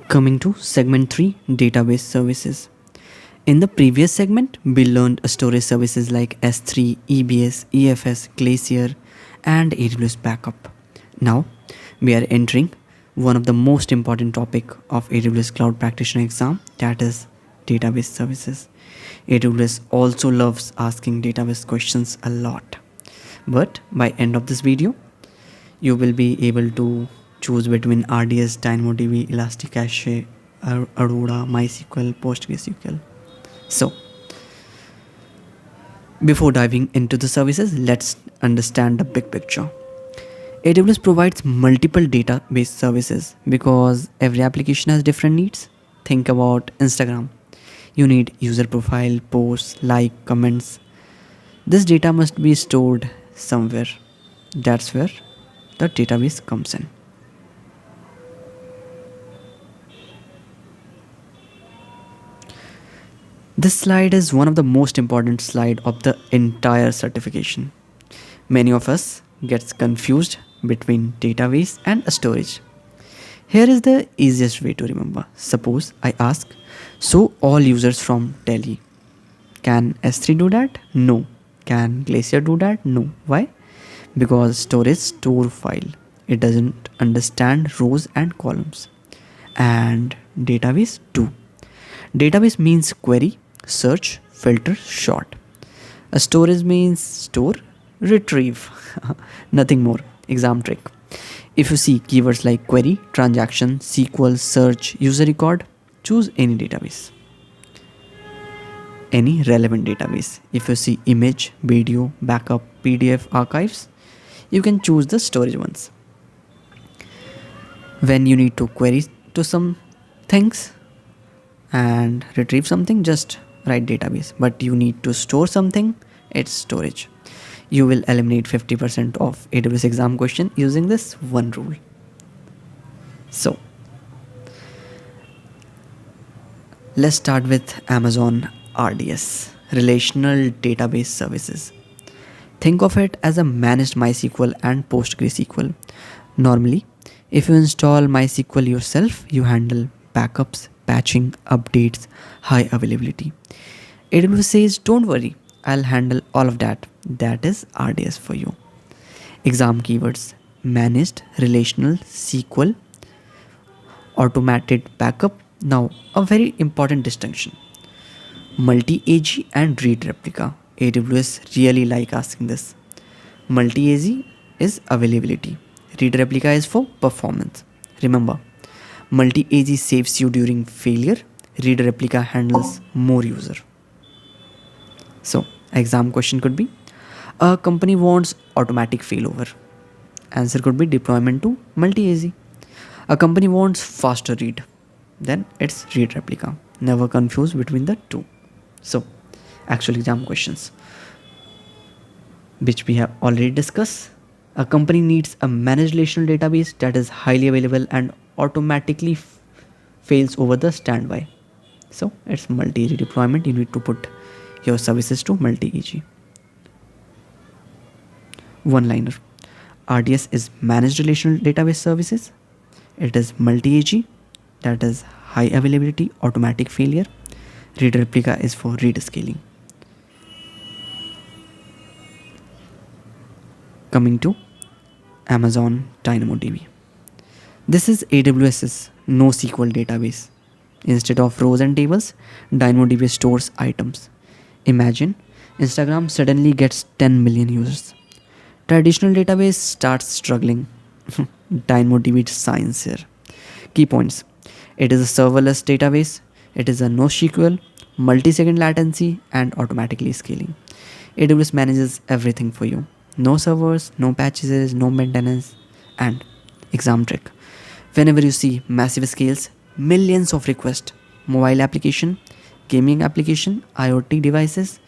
Coming to segment 3, database services. In the previous segment, we learned storage services like S3, EBS, EFS, Glacier, and AWS Backup. Now, we are entering one of the most important topic of AWS Cloud Practitioner exam, that is database services. AWS also loves asking database questions a lot. But by end of this video, you will be able to choose between RDS, DynamoDB, ElastiCache, Aurora, MySQL, PostgreSQL. So, before diving into the services, let's understand the big picture. AWS provides multiple database services because every application has different needs. Think about Instagram. You need user profile, posts, like, comments. This data must be stored somewhere. That's where the database comes in. This slide is one of the most important slide of the entire certification. Many of us gets confused between database and storage. Here is the easiest way to remember. Suppose I ask, so all users from Delhi. Can S3 do that? No. Can Glacier do that? No. Why? Because storage store file. It doesn't understand rows and columns. And database too. Database means query, search, filter, sort. A storage means store, retrieve. Nothing more. Exam trick. If you see keywords like query, transaction, SQL, search, user record, choose any database. Any relevant database. If you see image, video, backup, PDF, archives, you can choose the storage ones. When you need to query to some things and retrieve something, just write database. But you need to store something, it's storage. You will eliminate 50% of AWS exam question using this one rule. So, let's start with Amazon RDS, Relational Database Services. Think of it as a managed MySQL and PostgreSQL. Normally, if you install MySQL yourself, you handle backups, patching, updates, high availability. AWS says, don't worry, I'll handle all of that. That is RDS for you. Exam keywords: managed, relational, SQL, automated backup. Now, a very important distinction. Multi-AG and read replica. AWS really like asking this. Multi-AG is availability. Read replica is for performance. Remember, multi-AG saves you during failure. Read replica handles more user. So, exam question could be, a company wants automatic failover. Answer could be deployment to multi-AG. A company wants faster read. Then it's read replica. Never confuse between the two. So, actual exam questions, which we have already discussed. A company needs a managed relational database that is highly available and automatically fails over the standby. So, it's multi-AG deployment. You need to put your services to multi-AG. One-liner. RDS is managed relational database services. It is multi-AG, that is high availability, automatic failure. Read replica is for read scaling. Coming to Amazon DynamoDB. This is AWS's NoSQL database. Instead of rows and tables, DynamoDB stores items. Imagine Instagram suddenly gets 10 million users. Traditional database starts struggling. DynamoDB science here. Key points. It is a serverless database. It is a NoSQL, multi-second latency, and automatically scaling. AWS manages everything for you. No servers, no patches, no maintenance. And exam trick. Whenever you see massive scales, millions of requests, mobile application, gaming application, IoT devices,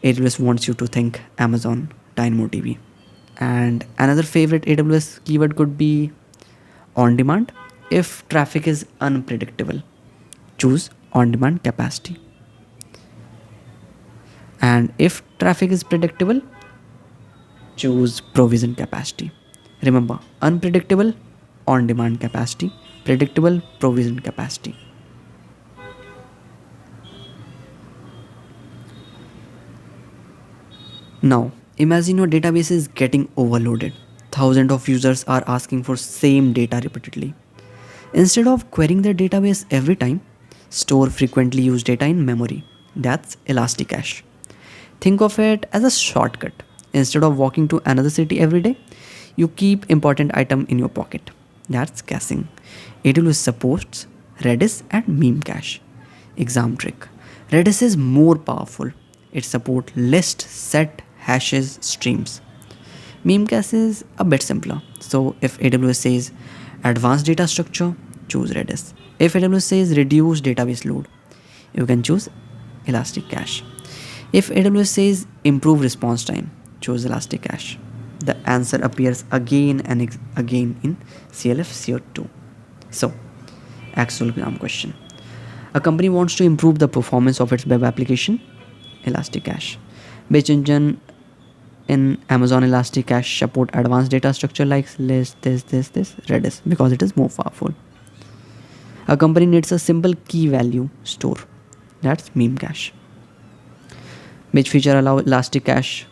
AWS wants you to think Amazon DynamoDB. And another favorite AWS keyword could be on demand. If traffic is unpredictable, choose on demand capacity. And if traffic is predictable, choose provision capacity. Remember, unpredictable, on demand capacity, predictable provision capacity. Now, imagine your database is getting overloaded. Thousands of users are asking for same data repeatedly. Instead of querying the database every time, store frequently used data in memory. That's ElastiCache. Think of it as a shortcut. Instead of walking to another city every day, you keep important item in your pocket. That's caching. AWS supports Redis and meme cache. Exam trick. Redis is more powerful. It supports list, set, hashes, streams. Meme cache is a bit simpler. So if AWS says advanced data structure, choose Redis. If AWS says reduce database load, you can choose ElastiCache. If AWS says improve response time, choose ElastiCache. The answer appears again and again in CLF-C02. So, actual exam question. A company wants to improve the performance of its web application, ElastiCache. Which engine in Amazon ElastiCache support advanced data structure like list, this, Redis, because it is more powerful. A company needs a simple key value store. That's meme cache. Which feature allows ElastiCache?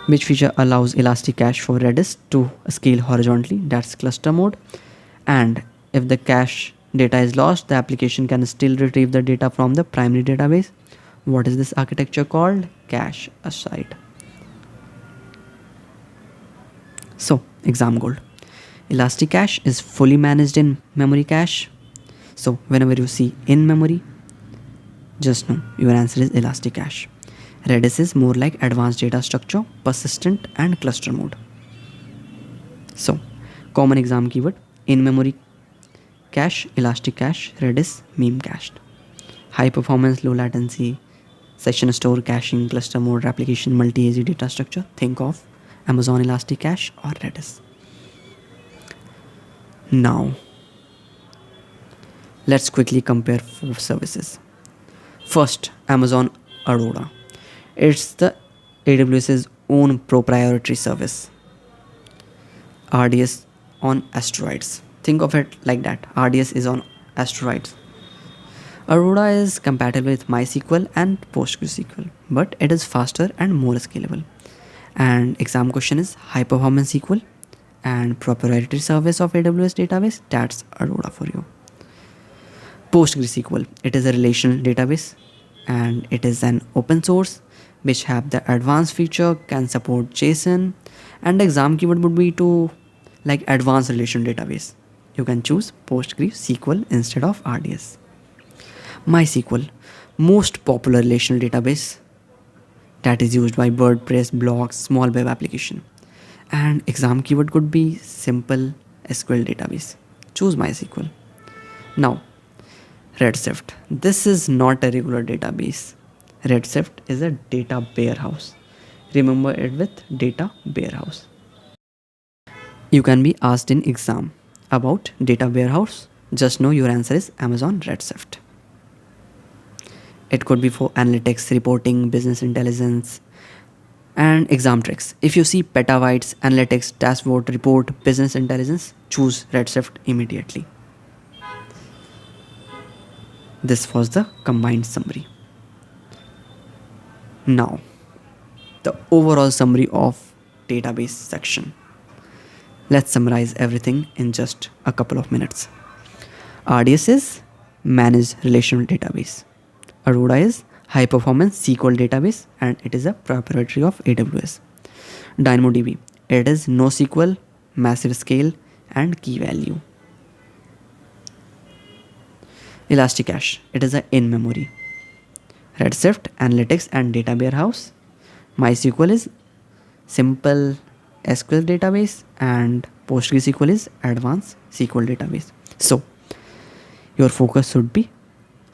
Which feature allows ElastiCache for Redis to scale horizontally? That's cluster mode. And if the cache data is lost, the application can still retrieve the data from the primary database. What is this architecture called? Cache aside. So, exam goal. ElastiCache is fully managed in memory cache. So, whenever you see in memory, just know your answer is ElastiCache. Redis is more like advanced data structure, persistent and cluster mode. So, common exam keyword: in memory cache, ElastiCache, Redis, meme cached. High performance, low latency, session store caching, cluster mode, replication, multi-AZ data structure. Think of Amazon ElastiCache or Redis. Now, let's quickly compare 4 services. First, Amazon Aurora. It's the AWS's own proprietary service. RDS on asteroids. Think of it like that. RDS is on asteroids. Aurora is compatible with MySQL and PostgreSQL, but it is faster and more scalable. And exam question is high performance SQL and proprietary service of AWS Database. That's Aurora for you. PostgreSQL. It is a relational database and it is an open source which have the advanced feature, can support JSON, and the exam keyword would be to like advanced relational database. You can choose PostgreSQL instead of RDS. MySQL, most popular relational database that is used by WordPress, blogs, small web application. And exam keyword could be simple SQL database. Choose MySQL. Now, Redshift. This is not a regular database. Redshift is a data warehouse. Remember it with data warehouse. You can be asked in exam about data warehouse. Just know your answer is Amazon Redshift. It could be for analytics, reporting, business intelligence, and exam tricks. If you see petabytes, analytics, dashboard, report, business intelligence, choose Redshift immediately. This was the combined summary. Now, the overall summary of database section. Let's summarize everything in just a couple of minutes. RDS is managed relational database. Aurora is high performance SQL database and it is a proprietary of AWS. DynamoDB, it is NoSQL, massive scale and key value. ElastiCache, it is a in-memory. Redshift, analytics and data warehouse. MySQL is simple SQL database and PostgreSQL is advanced SQL database. So, your focus should be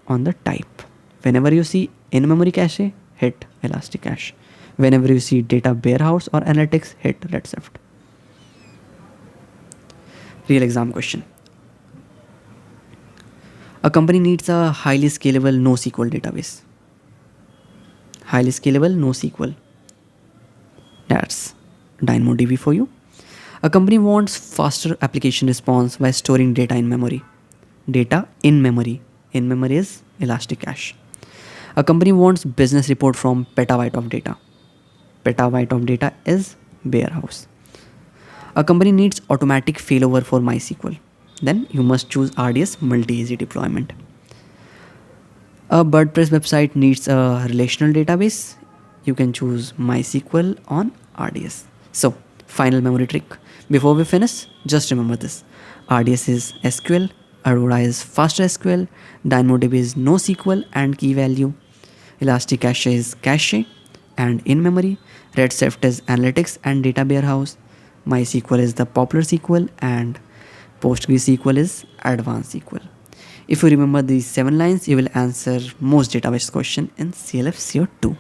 on the type. Whenever you see in-memory cache, hit ElastiCache. Whenever you see data warehouse or analytics, hit Redshift. Real exam question. A company needs a highly scalable NoSQL database. Highly scalable NoSQL. That's DynamoDB for you. A company wants faster application response by storing data in memory. Data in memory. In memory is ElastiCache. A company wants business report from petabyte of data. Petabyte of data is warehouse. A company needs automatic failover for MySQL. Then you must choose RDS multi-easy deployment. A WordPress website needs a relational database. You can choose MySQL on RDS. So, final memory trick. Before we finish, just remember this. RDS is SQL, Aurora is faster SQL, DynamoDB is NoSQL and key value, ElastiCache is cache and in memory, Redshift is analytics and data warehouse, MySQL is the popular SQL, and PostgreSQL is advanced SQL. If you remember these 7 lines, you will answer most database question in CLF-C02.